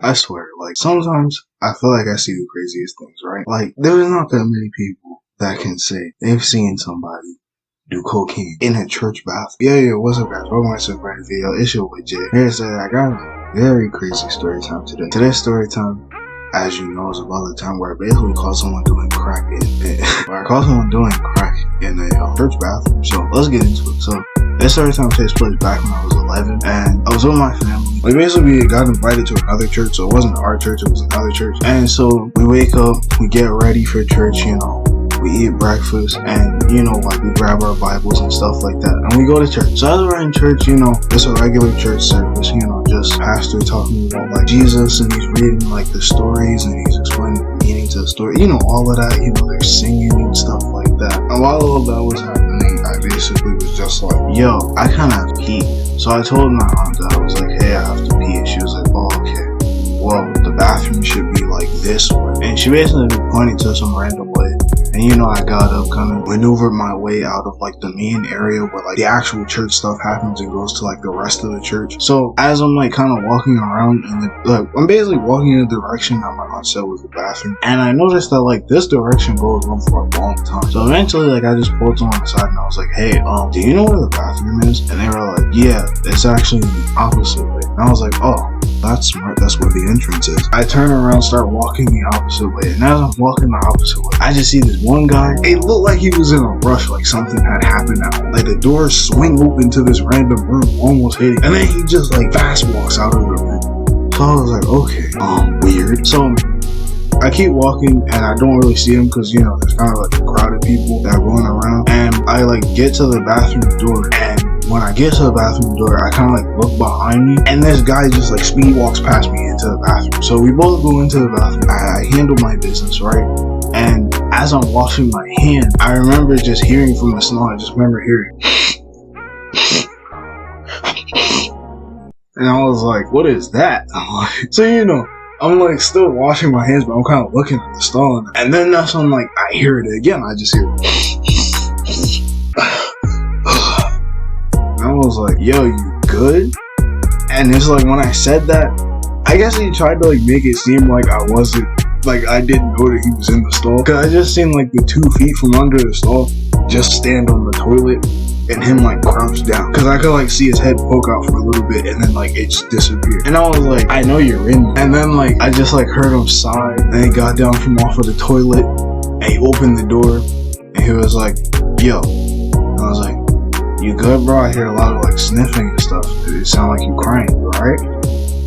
I swear, like, sometimes I feel like I see the craziest things, right? Like, there's not that many people that can say they've seen somebody do cocaine in a church bathroom. Yeah, what's up, guys? Welcome to my brand video. It's your boy Jay. Here to say I got a very crazy story time today. Today's story time, as you know, is about the time where I basically caught someone doing crack in a church bathroom. So let's get into it. So this story time takes place back when I was 11, and I was with my family. We basically got invited to another church, so it wasn't our church, it was another church. And so we wake up, we get ready for church, we eat breakfast, and like we grab our Bibles and stuff like that, and we go to church. So as we're in church, it's a regular church service, just pastor talking about like Jesus, and he's reading like the stories, and he's explaining the meaning to the story, all of that, they're singing and stuff like that. And while all of that was happening, I basically was just like, yo, I kind of have to pee. So I told my aunt that I was like, hey, I have to pee, and she was like, oh, okay, well, the bathroom should be like this way. And she basically pointed to some random way. And I got up, kind of maneuvered my way out of like the main area where like the actual church stuff happens and goes to like the rest of the church. So as I'm like kind of walking around, I'm basically walking in the direction that my aunt said was the bathroom. And I noticed that like this direction goes on for a long time. So eventually like I just pulled someone aside and I was like, hey, do you know where the bathroom is? And they were like, yeah, it's actually the opposite way. And I was like, oh, that's smart, that's where the entrance is. I turn around, start walking the opposite way, and as I'm walking the opposite way, I just see this one guy. It looked like he was in a rush, like something had happened out. Like the doors swing open to this random room, almost hitting, and then he just like fast walks out of the room. So I was like, okay, weird. So I keep walking and I don't really see him because there's kind of like a crowd of people that are going around, and I like get to the bathroom door, and when I get to the bathroom door, I kind of like look behind me, and this guy just like speed walks past me into the bathroom. So we both go into the bathroom. I handle my business, right? And as I'm washing my hand, I remember just hearing from the smell. I just remember hearing, and I was like, "What is that?" So I'm like still washing my hands, but I'm kind of looking at the stall, and then that's when like I hear it again. I just hear it. I was like, yo, you good? And it's like when I said that, I guess he tried to like make it seem like I wasn't, like I didn't know that he was in the stall, cause I just seen like the 2 feet from under the stall just stand on the toilet and him like crouch down, cause I could like see his head poke out for a little bit and then like it just disappeared. And I was like, I know you're in there. And then like I just like heard him sigh, and he got down from off of the toilet and he opened the door and he was like, yo. And I was like, you good, bro? I hear a lot of like sniffing and stuff. It sound like you crying, right?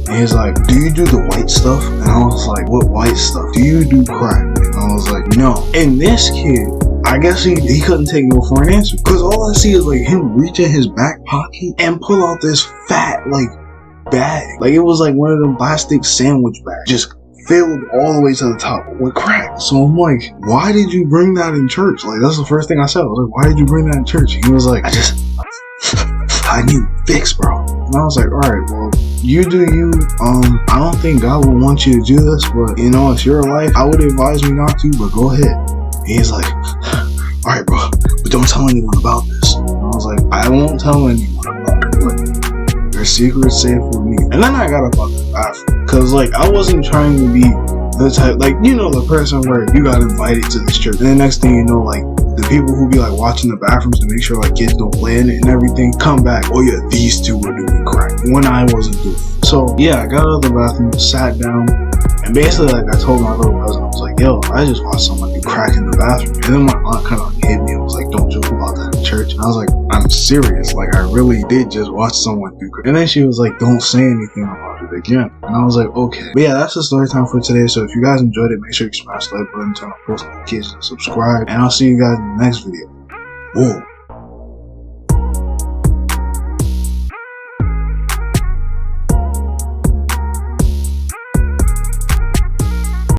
And he's like, do you do the white stuff? And I was like, what white stuff? Do you do crack? And I was like, no. And this kid, I guess he couldn't take no for an answer, because all I see is like him reach in his back pocket and pull out this fat like bag. Like it was like one of them plastic sandwich bags, just filled all the way to the top with crack. So I'm like, why did you bring that in church? Like that's the first thing I said. I was like, why did you bring that in church? He was like, I need fix, bro. And I was like, alright, well, you do you. I don't think God will want you to do this, but it's your life. I would advise me not to, but go ahead. And he's like, alright, bro, but don't tell anyone about this. And I was like, I won't tell anyone about it, but your secret's safe with me. And then I got up out the bathroom, cause like I wasn't trying to be the type, like the person where you got invited to this church, and the next thing you know, like the people who be like watching the bathrooms to make sure like kids don't play in it and everything come back, oh yeah, these two were doing crack when I wasn't doing it. So yeah, I got out of the bathroom, sat down, and basically like I told my little cousin, I was like, yo, I just watched someone do crack in the bathroom. And then my aunt kind of hit me and was like, don't joke about that in church. And I was like, I'm serious, like I really did just watch someone do crack. And then she was like, don't say anything about it again. And I was like, okay. But yeah, that's the story time for today. So if you guys enjoyed it, make sure you smash the like button, turn on post notifications, and subscribe, and I'll see you guys in the next video. Whoa.